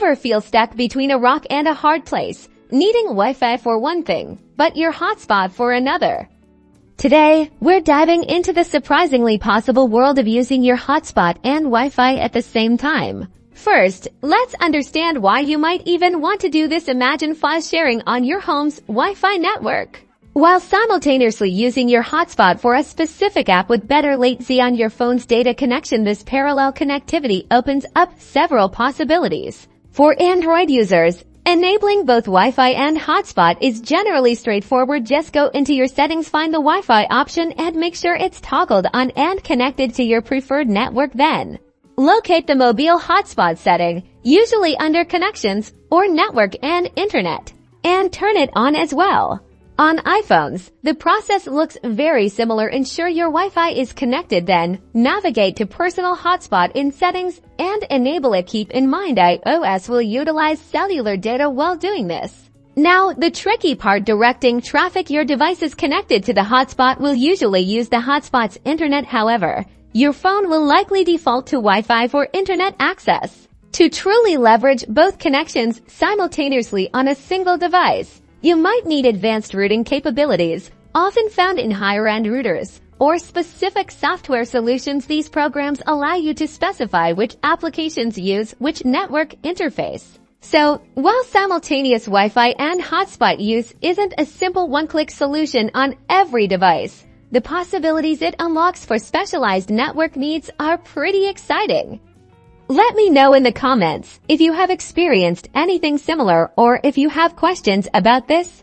Ever feel stuck between a rock and a hard place, needing Wi-Fi for one thing, but your hotspot for another? Today, we're diving into the surprisingly possible world of using your hotspot and Wi-Fi at the same time. First, let's understand why you might even want to do this. Imagine file sharing on your home's Wi-Fi network, while simultaneously using your hotspot for a specific app with better latency on your phone's data connection. This parallel connectivity opens up several possibilities. For Android users, enabling both Wi-Fi and hotspot is generally straightforward. Just go into your settings, find the Wi-Fi option, and make sure it's toggled on and connected to your preferred network. Then, locate the mobile hotspot setting, usually under Connections or Network and Internet, and turn it on as well. On iPhones, the process looks very similar. Ensure your Wi-Fi is connected, then navigate to Personal Hotspot in Settings and enable it. Keep in mind iOS will utilize cellular data while doing this. Now, the tricky part: directing traffic. Your device is connected to the hotspot will usually use the hotspot's internet. However, your phone will likely default to Wi-Fi for internet access. To truly leverage both connections simultaneously on a single device, you might need advanced routing capabilities, often found in higher-end routers, or specific software solutions. These programs allow you to specify which applications use which network interface. So, while simultaneous Wi-Fi and hotspot use isn't a simple one-click solution on every device, the possibilities it unlocks for specialized network needs are pretty exciting. Let me know in the comments if you have experienced anything similar or if you have questions about this.